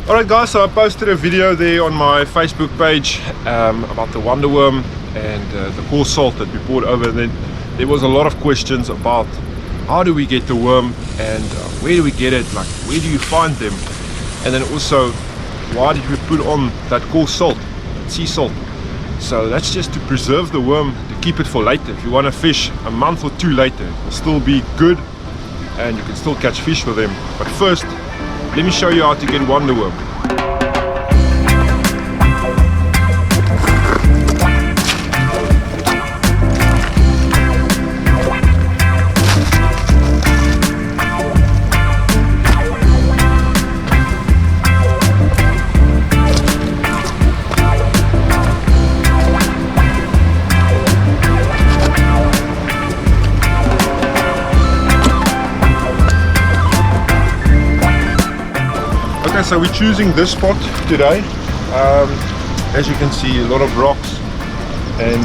Alright guys, so I posted a video there on my Facebook page about the Wonderworm and the coarse salt that we poured over. And then there was a lot of questions about how do we get the worm and where do we get it, like where do you find them, and then also why did we put on that coarse salt, sea salt. So that's just to preserve the worm, to keep it for later. If you want to fish a month or two later, it will still be good and you can still catch fish with them. But first, let me show you how to get Wonderworm. Okay, so we're choosing this spot today. As you can see, a lot of rocks, and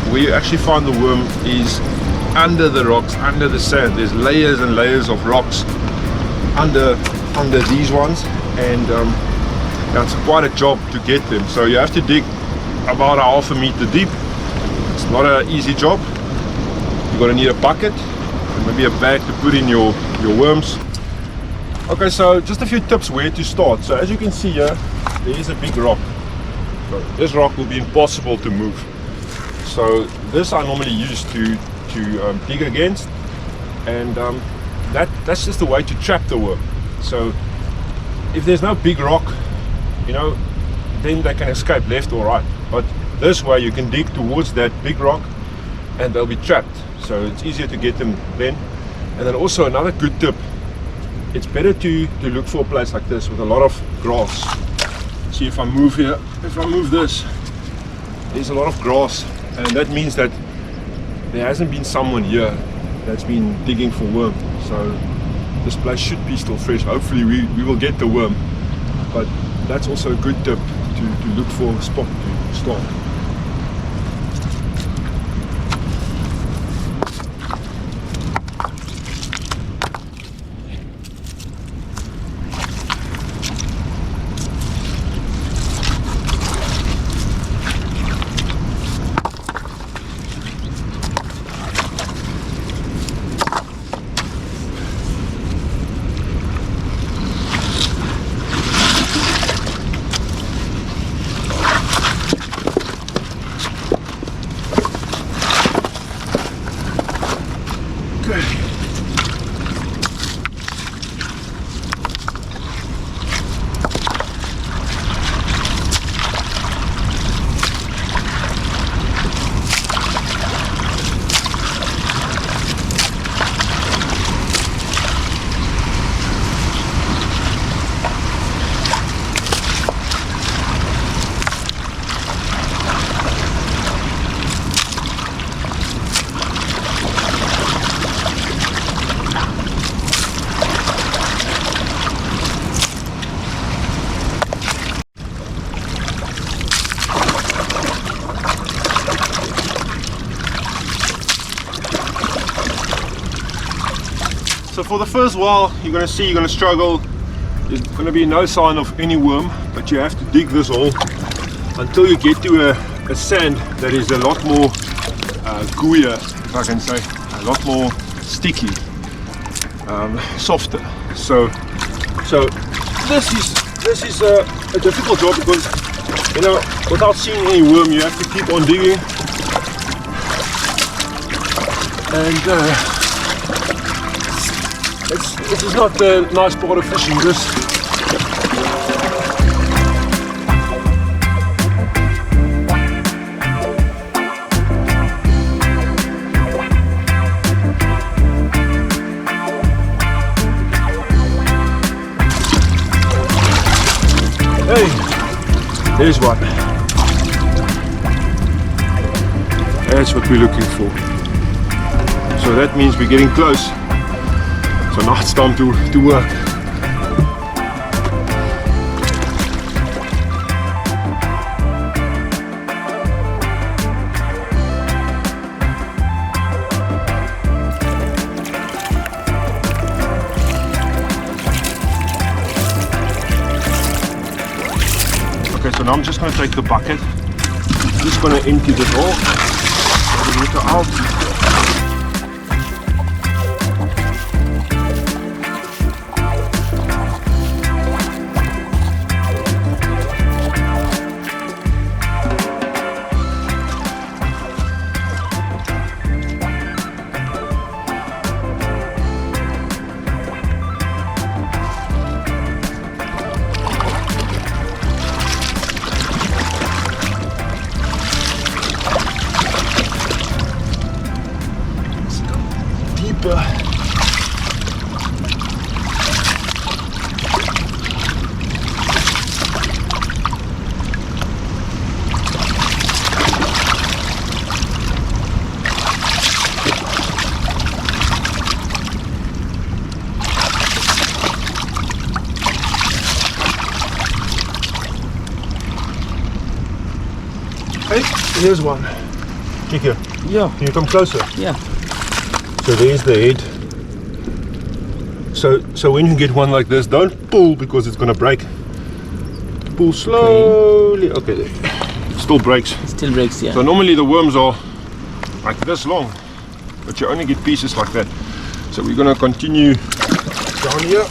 where you actually find the worm is under the rocks, under the sand. There's layers and layers of rocks under these ones, and that's quite a job to get them. So you have to dig about ½ meter deep. It's not an easy job. You're gonna need a bucket and maybe a bag to put in your worms. Okay, so just a few tips where to start. So as you can see here, there is a big rock. So this rock will be impossible to move. So this I normally use to dig against, and that's just a way to trap the worm. So if there's no big rock, you know, then they can escape left or right. But this way you can dig towards that big rock and they'll be trapped. So it's easier to get them then. And then also another good tip, it's better to look for a place like this with a lot of grass. See, if I move here, if I move this, there's a lot of grass, and that means that there hasn't been someone here that's been digging for worm. So this place should be still fresh. Hopefully we will get the worm, but that's also a good tip to look for a spot to start. So for the first while, you're going to struggle. There's going to be no sign of any worm, but you have to dig this hole until you get to a sand that is a lot more gooier, if I can say, a lot more sticky, softer. So this is a difficult job because, you know, without seeing any worm, you have to keep on digging, and this is not the nice part of fishing this. Hey, there's one. That's what we're looking for. So that means we're getting close. So now it's time to work. Okay, so now I'm just going to take the bucket. I'm just going to empty this hole. Get the water out. Hey, here's one. Check here. Yeah. Can you come closer? Yeah. So there's the head. So when you get one like this, don't pull because it's gonna break. Pull slowly. Okay. Still breaks. It still breaks, yeah. So normally the worms are like this long, but you only get pieces like that. So we're gonna continue down here.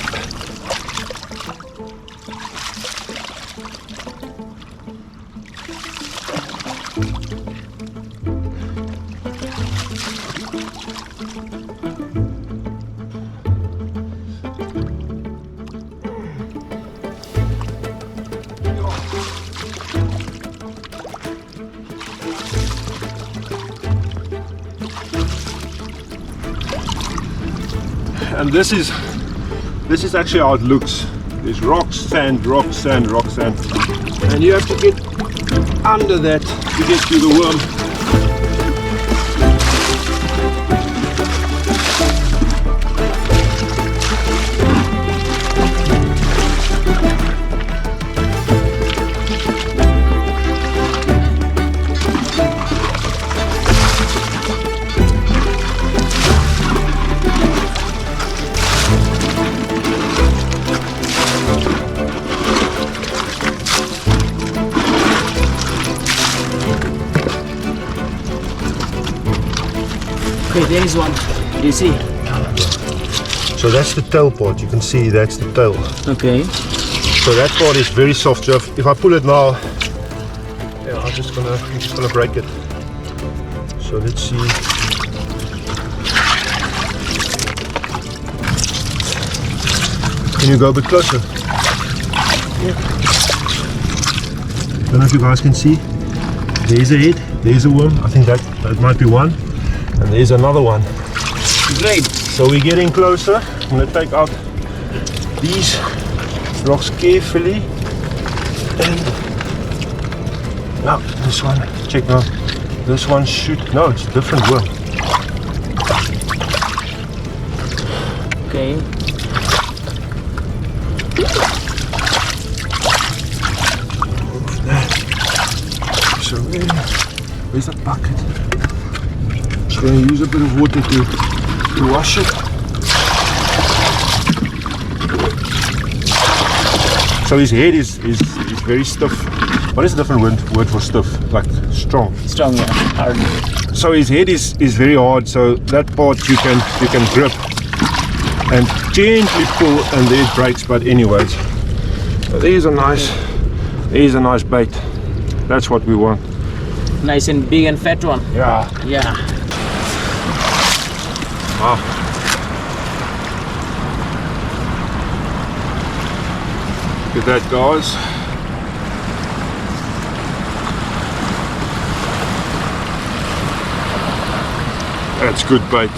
And this is actually how it looks. There's rocks, sand, rocks, sand, rocks, sand. And you have to get under that to get to the worm. Okay, there is one. Do you see? So that's the tail part. You can see that's the tail. Okay. So that part is very soft. So if I pull it now, yeah, I'm just gonna break it. So let's see. Can you go a bit closer? Yeah. Don't know if you guys can see. There's a head. There's a worm. I think that might be one. And there's another one. Great. So we're getting closer. I'm going to take out these rocks carefully. And now this one, check now. This one should, no, it's a different worm. Okay. So where's that bucket? I'm going to use a bit of water to wash it. So his head is very stiff. What is a different word for stiff? Like strong. Strong, yeah. Hard. So his head is very hard. So that part you can grip and gently pull, and there it breaks. But anyways, so there's a nice bait. That's what we want. Nice and big and fat one. Yeah. Yeah. Wow. Look at that, guys. That's good bait.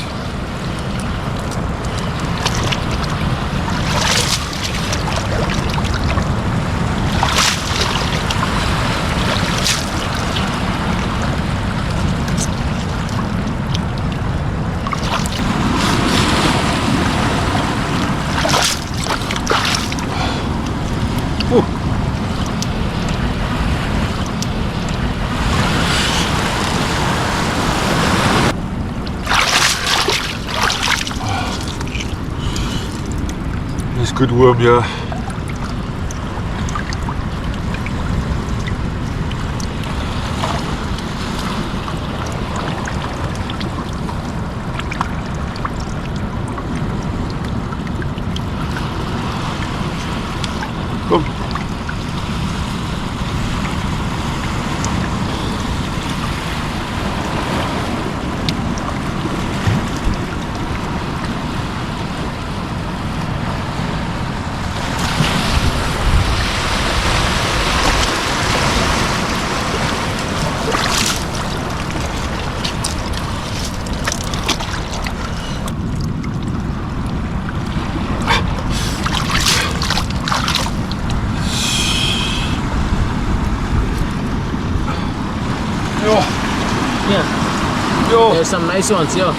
Good worm here. Yo. There's some nice ones, yo.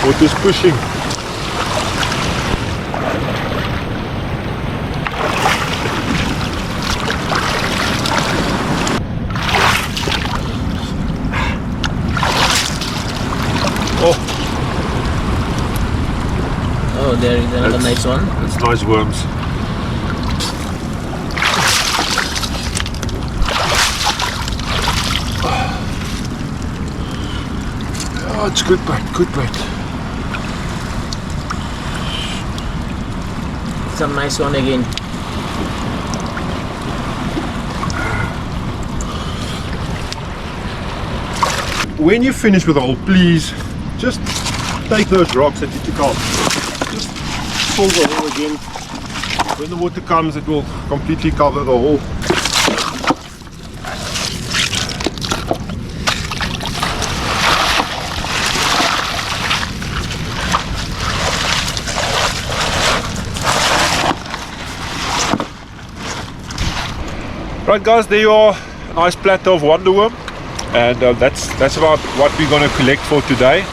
Water's pushing. Oh, there is another nice one. That's nice worms. Oh, it's good bait, good bait. Some nice one again. When you finish with the hole, please just take those rocks that you took out. Just fill the hole again. When the water comes, it will completely cover the hole. Right guys, there you are, a nice platter of Wonderworm, and that's about what we're going to collect for today,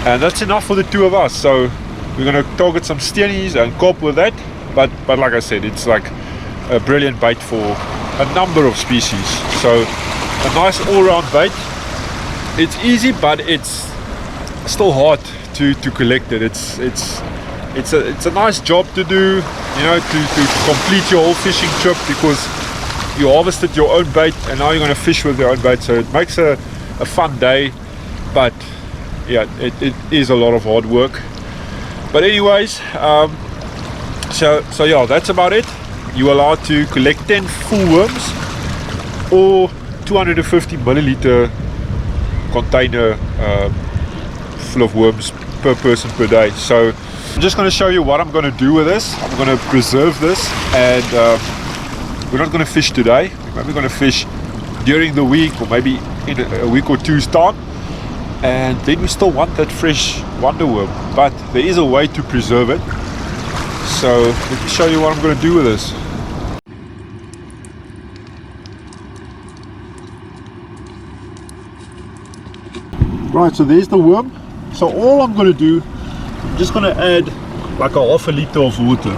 and that's enough for the two of us. So we're going to target some steinies and cope with that, but like I said, it's like a brilliant bait for a number of species. So a nice all-round bait. It's easy, but it's still hard to collect it. It's a nice job to do, you know, to complete your whole fishing trip, because you harvested your own bait and now you're going to fish with your own bait. So it makes a fun day, but yeah, it is a lot of hard work. But anyways, so yeah, that's about it. You're allowed to collect 10 full worms or 250 milliliter container full of worms per person per day. So I'm just going to show you what I'm going to do with this. I'm going to preserve this, and we're not going to fish today. We're maybe going to fish during the week, or maybe in a week or two's time, and then we still want that fresh Wonderworm, but there is a way to preserve it. So let me show you what I'm going to do with this. Right, so there's the worm. So all I'm going to do, I'm just going to add like a half a liter of water.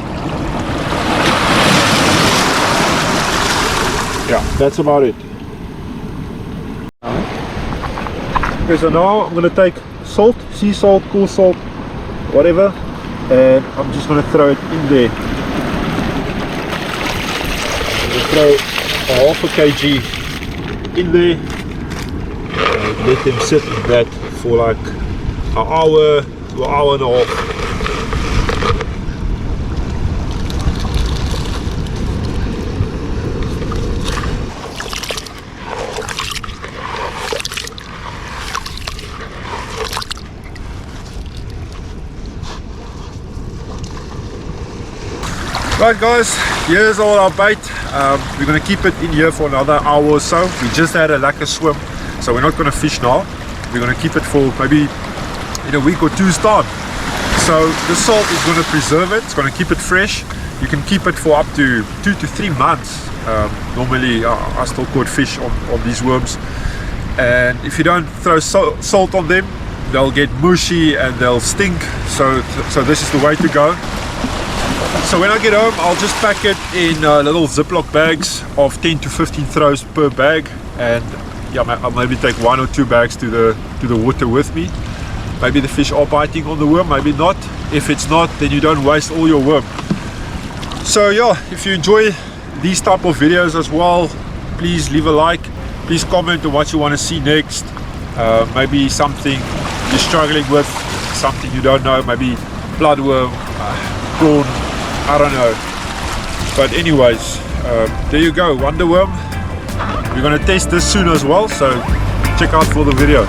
Yeah, that's about it. Okay, so now I'm going to take salt, sea salt, cool salt, whatever, and I'm just going to throw it in there. I'm going to throw a half a kg in there and let them sit in that for like an hour to an hour and a half. Right guys, here's all our bait. We're going to keep it in here for another hour or so. We just had a lacquer swim, so we're not going to fish now. We're going to keep it for maybe in a week or two's time. So the salt is going to preserve it, it's going to keep it fresh. You can keep it for up to 2 to 3 months. Normally I still caught fish on these worms, and if you don't throw salt on them, they'll get mushy and they'll stink. So this is the way to go. So when I get home, I'll just pack it in little Ziploc bags of 10 to 15 throws per bag, and yeah, I'll maybe take 1 or 2 bags to the water with me. Maybe the fish are biting on the worm, maybe not. If it's not, then you don't waste all your worm. So yeah, if you enjoy these type of videos as well, please leave a like. Please comment on what you want to see next. Maybe something you're struggling with, something you don't know, maybe bloodworm, prawn, I don't know. But anyways, there you go, Wonderworm. We're going to test this soon as well, so check out for the video.